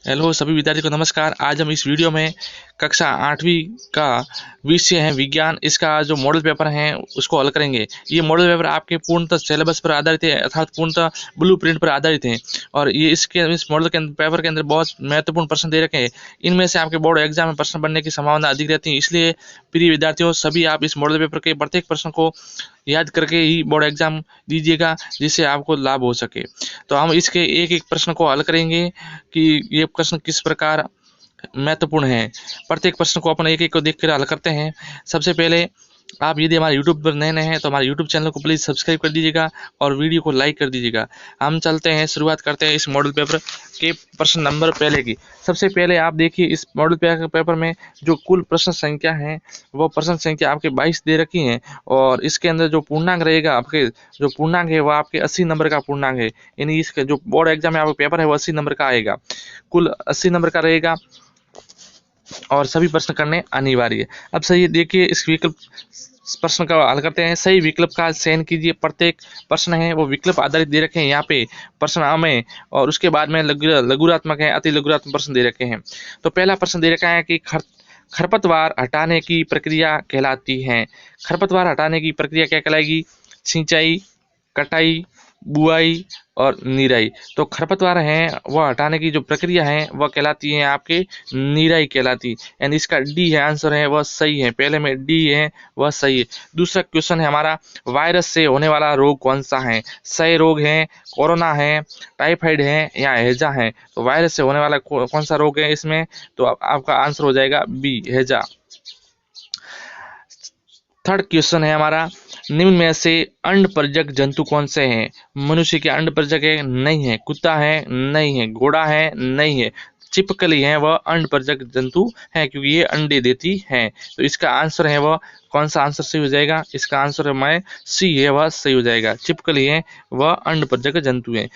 Hello सभी विद्यार्थियों को नमस्कार। आज हम इस वीडियो में कक्षा 8वीं का विषय है विज्ञान, इसका जो मॉडल पेपर है उसको हल करेंगे। ये मॉडल पेपर आपके पूर्णतः सिलेबस पर आधारित है, अर्थात पूर्णतः ब्लू प्रिंट पर आधारित है। और ये इस मॉडल के अंदर पेपर के अंदर बहुत महत्वपूर्ण प्रश्न दे रखे हैं। इनमें से आपके बोर्ड एग्जाम में प्रश्न बनने की संभावना अधिक रहती है। इसलिए प्रिय विद्यार्थियों, सभी आप इस मॉडल पेपर के प्रत्येक प्रश्न को याद करके ही बोर्ड एग्जाम दीजिएगा, जिससे आपको लाभ हो सके। तो हम इसके एक एक प्रश्न को हल करेंगे कि ये प्रश्न किस प्रकार महत्वपूर्ण है। प्रत्येक प्रश्न को अपन एक एक को देख कर हल करते हैं। सबसे पहले आप यदि हमारे यूट्यूब पर नए हैं तो हमारे यूट्यूब चैनल को प्लीज़ सब्सक्राइब कर दीजिएगा और वीडियो को लाइक कर दीजिएगा। हम चलते हैं, शुरुआत करते हैं इस मॉडल पेपर के प्रश्न नंबर पहले की। सबसे पहले आप देखिए, इस मॉडल पेपर में जो कुल प्रश्न संख्या है वो प्रश्न संख्या आपके 22 दे रखी है। और इसके अंदर जो पूर्णांक रहेगा, आपके जो पूर्णांक है वह आपके 80 नंबर का पूर्णांक है। यानी इसका जो बोर्ड एग्जाम में आपका पेपर है वो 80 नंबर का आएगा, कुल 80 नंबर का रहेगा और सभी प्रश्न करने अनिवार्य है। अब सही देखिए, इस विकल्प प्रश्न का हल करते हैं। सही विकल्प का चयन कीजिए। प्रत्येक प्रश्न है वो विकल्प आधारित दे रखे हैं यहाँ पे प्रश्न में, और उसके बाद में लघुरात्मक है, अति लघुरात्मक प्रश्न दे रखे हैं। तो पहला प्रश्न दे रखा है कि खरपतवार हटाने की प्रक्रिया कहलाती है। खरपतवार हटाने की प्रक्रिया क्या कहलाएगी? सिंचाई, कटाई, बुआई और निराई। तो खरपतवार हैं वह हटाने की जो प्रक्रिया है वह कहलाती है आपके निराई कहलाती है। यानी इसका डी है आंसर है वह सही है, पहले में डी है वह सही है। दूसरा क्वेश्चन है हमारा, वायरस से होने वाला रोग कौन सा है? क्षय रोग है, कोरोना है, टाइफाइड है या हैजा है? तो वायरस से होने वाला कौन सा रोग है इसमें? तो आपका आंसर हो जाएगा बी, हैजा। थर्ड क्वेश्चन है हमारा, निम्न में से अंडपरजक जंतु कौन से हैं? मनुष्य के अंडपरजक है? नहीं है। कुत्ता है? नहीं है। घोड़ा है? नहीं है। छिपकली है वह अंडपरजक जंतु है क्योंकि ये अंडे देती है। तो इसका आंसर है वह कौन सा आंसर सही हो जाएगा? इसका आंसर है मैं सी है वह सही हो जाएगा। छिपकली है वह अंडपरजक जंतु है।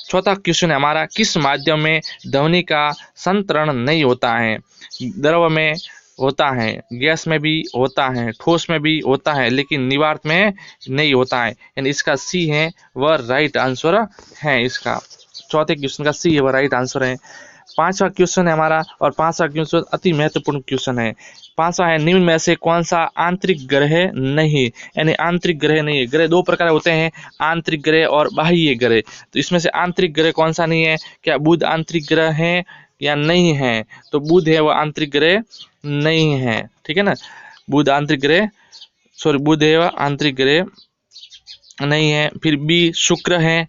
चौथा क्वेश्चन है हमारा, किस माध्यम में ध्वनि का संतरण नहीं होता है? द्रव में होता है, गैस में भी होता है, ठोस में भी होता है, लेकिन निवार्त में नहीं होता है। यानी इसका सी है वह राइट आंसर है। इसका चौथे क्वेश्चन का सी है वह राइट आंसर है। पांचवा क्वेश्चन है हमारा, और पांचवा क्वेश्चन अति महत्वपूर्ण क्वेश्चन है। पांचवा है, निम्न में से कौन सा आंतरिक ग्रह नहीं? यानी आंतरिक ग्रह नहीं है। ग्रह दो प्रकार होते हैं, आंतरिक ग्रह और बाह्य ग्रह। तो इसमें से आंतरिक ग्रह कौन सा नहीं है? क्या बुध आंतरिक ग्रह है या नहीं है? तो बुध है वह आंतरिक ग्रह नहीं है, ठीक है ना। बुध आंतरिक ग्रह, सॉरी, बुध है वह आंतरिक ग्रह नहीं है। फिर बी शुक्र है,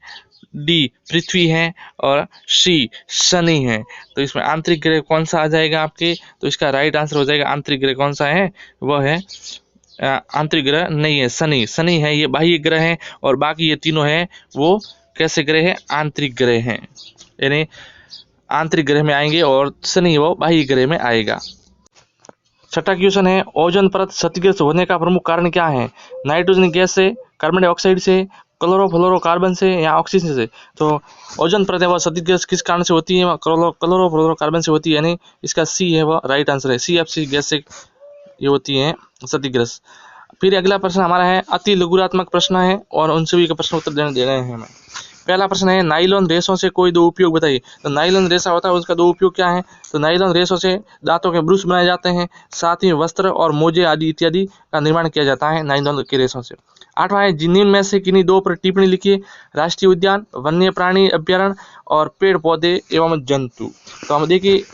डी पृथ्वी है और सी शनि है। तो इसमें आंतरिक ग्रह कौन सा आ जाएगा आपके? तो इसका राइट आंसर हो जाएगा, आंतरिक ग्रह कौन सा है? वह है आंतरिक ग्रह नहीं है, शनि। शनि है ये बाह्य ग्रह है, और बाकी ये तीनों है वो कैसे ग्रह है? आंतरिक ग्रह है। यानी आंतरिक ग्रह में आएंगे और शनि वो बाह्य ग्रह में आएगा। छठा क्वेश्चन है, ओजोन परत क्षतिग्रस्त होने का प्रमुख कारण क्या है? नाइट्रोजन गैस से, कार्बन डाइऑक्साइड से, क्लोरोफ्लोरोकार्बन से या ऑक्सीजन से? तो ओजोन परत है वह क्षतिग्रस्त किस कारण से होती है? क्लोरोफ्लोरोकार्बन से होती है। यानी इसका सी है वह राइट आंसर है। CFC गैस से ये होती है क्षतिग्रस्त। फिर अगला प्रश्न हमारा है, अति लघुरात्मक प्रश्न है और उन सभी का प्रश्न उत्तर दे रहे हैं हमें। पहला प्रश्न है, नाइलॉन रेशों से कोई दो उपयोग बताइए। तो नाइलॉन रेशा होता है उसका दो उपयोग क्या है? तो नाइलॉन रेशों से दांतों के ब्रश बनाए जाते हैं, साथ ही वस्त्र और मोजे आदि इत्यादि का निर्माण किया जाता है नाइलॉन के रेशों से। आठवां है, जिन में से किन्हीं दो पर टिप्पणी लिखिए। राष्ट्रीय उद्यान, वन्य प्राणी अभ्यारण्य और पेड़ पौधे एवं जंतु। तो हम देखिए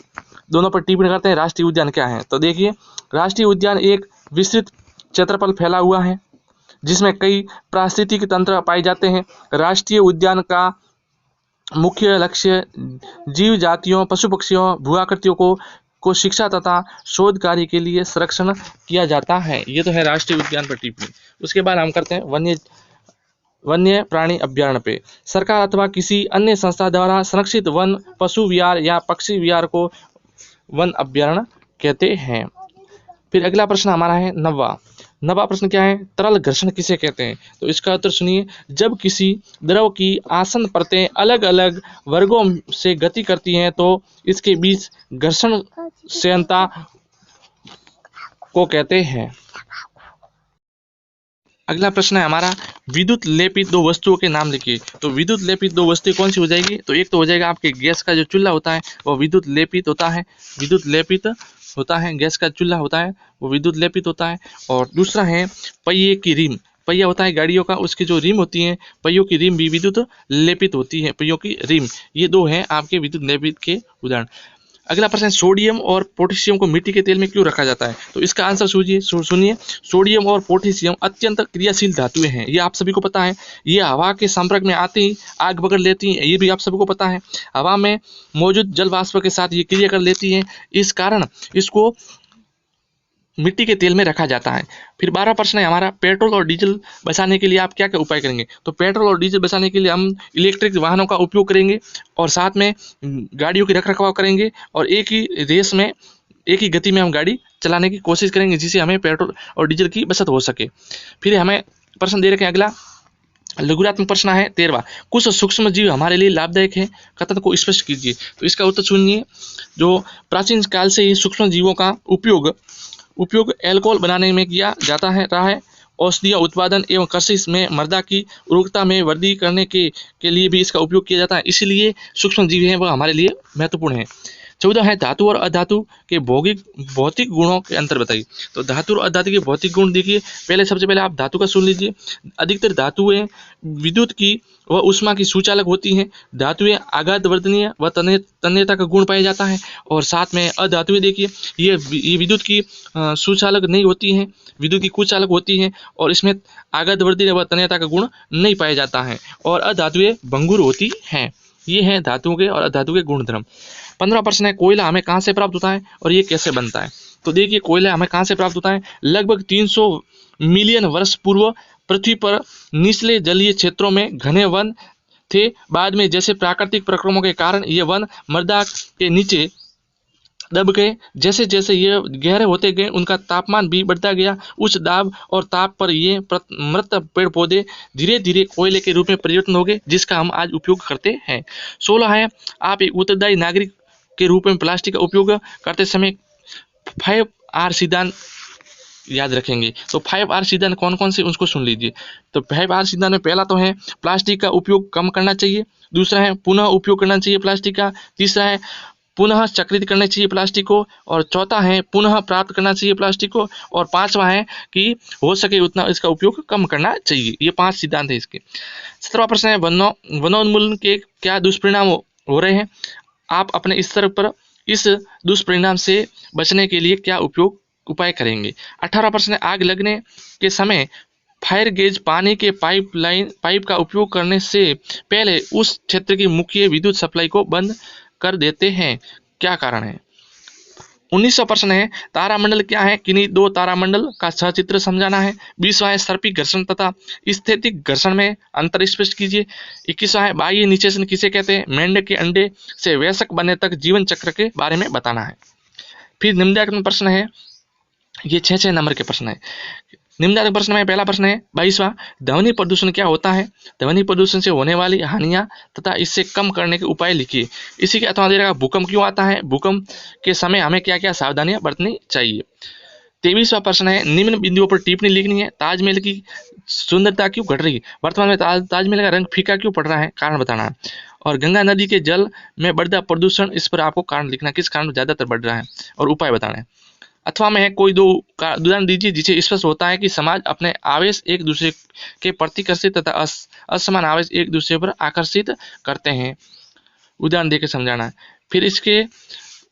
दोनों पर टिप्पणी करते हैं। राष्ट्रीय उद्यान क्या है? तो देखिए, राष्ट्रीय उद्यान एक विस्तृत क्षेत्रफल फैला हुआ है जिसमें कई पारिस्थितिक तंत्र पाए जाते हैं। राष्ट्रीय उद्यान का मुख्य लक्ष्य जीव जातियों, पशु पक्षियों, भू आकृतियों को शिक्षा तथा शोध कार्य के लिए संरक्षण किया जाता है। ये तो है राष्ट्रीय उद्यान पर टिप्पणी। उसके बाद हम करते हैं वन्य प्राणी अभ्यारण्य पे। सरकार अथवा किसी अन्य संस्था द्वारा संरक्षित वन, पशु विहार या पक्षी विहार को वन अभ्यारण्य कहते हैं। फिर अगला प्रश्न हमारा है नवा प्रश्न क्या है? तरल घर्षण किसे कहते हैं? तो इसका उत्तर सुनिए, जब किसी द्रव की आसन्न परतें अलग अलग वर्गों से गति करती हैं तो इसके बीच घर्षण सहनता को कहते हैं। अगला प्रश्न है हमारा, विद्युत लेपित दो वस्तुओं के नाम लिखिए। तो विद्युत लेपित दो वस्तुएं कौन सी हो जाएगी? तो एक तो हो जाएगा आपके गैस का जो चूल्हा होता है वो विद्युत लेपित होता है, विद्युत लेपित होता है। गैस का चूल्हा होता है वो विद्युत लेपित होता है। और दूसरा है पहिए की रिम, पहिया होता है गाड़ियों का, उसकी जो रिम होती है, पहियों की रिम भी विद्युत लेपित होती है, पहियों की रिम। ये दो हैं आपके विद्युत लेपित के उदाहरण। अगला प्रश्न है सोडियम और पोटेशियम को मिट्टी के तेल में क्यों रखा जाता है? तो इसका आंसर सुनिए। सोडियम और पोटेशियम अत्यंत क्रियाशील धातुएं हैं, ये आप सभी को पता है। ये हवा के संपर्क में आते ही आग पकड़ लेती हैं, ये भी आप सभी को पता है। हवा में मौजूद जल वाष्प के साथ ये क्रिया कर लेती हैं, इस कारण इसको मिट्टी के तेल में रखा जाता है। फिर 12वां प्रश्न है हमारा, पेट्रोल और डीजल बचाने के लिए आप क्या क्या उपाय करेंगे? तो पेट्रोल और डीजल बचाने के लिए हम इलेक्ट्रिक वाहनों का उपयोग करेंगे और साथ में गाड़ियों की रखरखाव करेंगे और एक ही रेस में, एक ही गति में हम गाड़ी चलाने की कोशिश करेंगे, जिससे हमें पेट्रोल और डीजल की बचत हो सके। फिर हमें प्रश्न दे रखे हैं अगला, लघुरात्मक प्रश्न है 13वां, कुछ सूक्ष्म जीव हमारे लिए लाभदायक है, कथन को स्पष्ट कीजिए। तो इसका उत्तर सुनिए। जो प्राचीन काल से ही सूक्ष्म जीवों का उपयोग अल्कोहल बनाने में किया जाता है रहा है। औषधीय उत्पादन एवं कृषि में मृदा की उर्वरता में वृद्धि करने के लिए भी इसका उपयोग किया जाता है, इसलिए सूक्ष्म जीव हैं वह हमारे लिए महत्वपूर्ण है। 14 है धातु और अधातु के भौतिक गुणों के अंतर बताइए। तो धातु और अधातु के भौतिक गुण देखिए, सबसे पहले आप धातु का सुन लीजिए। अधिकतर धातुएं विद्युत की व ऊष्मा की सुचालक होती हैं। धातुएं आघात वर्धनीय व तन्यता का गुण पाया जाता है। और साथ में अधातुएं देखिए, ये विद्युत की सुचालक नहीं होती हैं, विद्युत की कुचालक होती हैं और इसमें आघात वर्धनीय व तन्यता का गुण नहीं पाया जाता है। और अधातुएं भंगुर होती हैं। ये हैं धातुओं के और अधातु के गुणधर्म। 15वां प्रश्न है, कोयला हमें कहाँ से प्राप्त होता है और ये कैसे बनता है? तो देखिए, कोयला हमें कहाँ से प्राप्त होता है? लगभग 300 मिलियन वर्ष पूर्व पृथ्वी पर निचले जलीय क्षेत्रों में घने वन थे। बाद में जैसे प्राकृतिक प्रक्रमों के कारण ये वन मृदा के नीचे दब गए। जैसे जैसे ये गहरे होते गए उनका तापमान भी बढ़ता गया। उच्च दाब और ताप पर ये मृत पेड़ पौधे धीरे धीरे कोयले के रूप में परिवर्तन हो गए, जिसका हम आज उपयोग करते हैं। 16 है, आप एक उत्तरदायी नागरिक के रूप में प्लास्टिक का उपयोग करते समय 5R सिद्धांत याद रखेंगे। तो 5R सिद्धांत कौन कौन से, उसको सुन लीजिए। तो 5R सिद्धांत में पहला तो है प्लास्टिक का उपयोग कम करना चाहिए। दूसरा है पुनः उपयोग करना चाहिए प्लास्टिक का। तीसरा है पुनः चक्रित करना चाहिए प्लास्टिक को। और चौथा है पुनः प्राप्त करना चाहिए प्लास्टिक को। और 5वां है कि हो सके उतना इसका उपयोग कम करना चाहिए। ये 5 सिद्धांत है इसके। 17वां प्रश्न है, वनोन्मूलन के क्या दुष्परिणाम हो रहे हैं? आप अपने स्तर पर इस दुष्परिणाम से बचने के लिए क्या उपाय करेंगे? 18वां प्रश्न है, आग लगने के समय फायर गेज पानी के पाइप का उपयोग करने से पहले उस क्षेत्र की मुख्य विद्युत सप्लाई को बंद कर देते हैं, क्या कारण है? 19वां प्रश्न है, तारामंडल क्या है? किन्हीं 2 तारामंडल का सचित्र समझाना है। 20वां है, सर्पिक घर्षण तथा स्थैतिक घर्षण में अंतर स्पष्ट कीजिए। 21वां है, बाह्य निषेचन किसे कहते हैं? मेंढक के अंडे से वयस्क बनने तक जीवन चक्र के बारे में बताना है। फिर निम्नलिखित प्रश्न है, ये 6 नंबर के प्रश्न है। निम्नलिखित प्रश्न में पहला प्रश्न है 22वां, ध्वनि प्रदूषण क्या होता है? ध्वनि प्रदूषण से होने वाली हानियां तथा इससे कम करने के उपाय लिखिए। इसी के अथवा दे रहा, भूकंप क्यों आता है? भूकंप के समय हमें क्या क्या सावधानियां बरतनी चाहिए? 23वां प्रश्न है, निम्न बिंदुओं पर टिप्पणी लिखनी है। ताजमहल की सुंदरता क्यों घट रही है? वर्तमान में ताजमहल का रंग फीका क्यों पड़ रहा है? कारण बताना है। और गंगा नदी के जल में बढ़ता प्रदूषण, इस पर आपको कारण लिखना, किस कारण ज्यादातर बढ़ रहा है और उपाय बताना है। अथवा में है, कोई 2 का उदाहरण दीजिए जिसे स्पष्ट होता है कि समाज अपने आवेश एक दूसरे के प्रतिकर्षित तथा असमान आवेश एक दूसरे पर आकर्षित करते हैं। उदाहरण देकर समझाना है। फिर इसके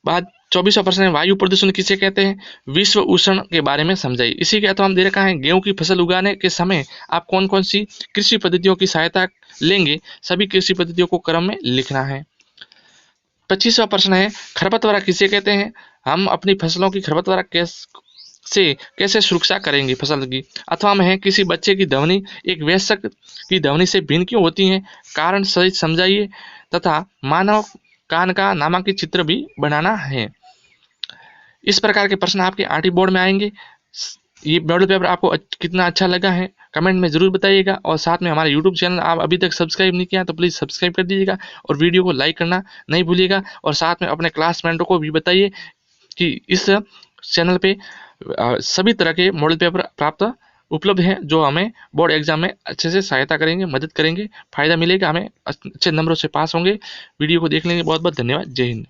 बाद 24वां प्रश्न है, वायु प्रदूषण किसे कहते हैं? विश्व उष्ण के बारे में समझाइए। इसी के अथवा हम दे रखा है, गेहूं की फसल उगाने के समय आप कौन कौन सी कृषि पद्धतियों की सहायता लेंगे? सभी कृषि पद्धतियों को क्रम में लिखना है। 25वां प्रश्न है, खरपतवार किसे कहते हैं? हम अपनी फसलों की खरपतवार कैसे सुरक्षा करेंगे फसल की? अथवा में है, किसी बच्चे की ध्वनि एक वयस्क की ध्वनि से भिन्न क्यों होती है? कारण सहित समझाइए तथा मानव कान का नामांकित चित्र भी बनाना है। इस प्रकार के प्रश्न आपके आरटी बोर्ड में आएंगे। ये मॉडल पेपर आपको कितना अच्छा लगा है कमेंट में जरूर बताइएगा। और साथ में हमारे यूट्यूब चैनल आप अभी तक सब्सक्राइब नहीं किया तो प्लीज़ सब्सक्राइब कर दीजिएगा और वीडियो को लाइक करना नहीं भूलिएगा। और साथ में अपने क्लासमेटों को भी बताइए कि इस चैनल पे सभी तरह के मॉडल पेपर प्राप्त उपलब्ध हैं जो हमें बोर्ड एग्जाम में अच्छे से सहायता करेंगे, मदद करेंगे, फायदा मिलेगा, हमें अच्छे नंबरों से पास होंगे। वीडियो को देखने के लिए बहुत बहुत धन्यवाद। जय हिंद।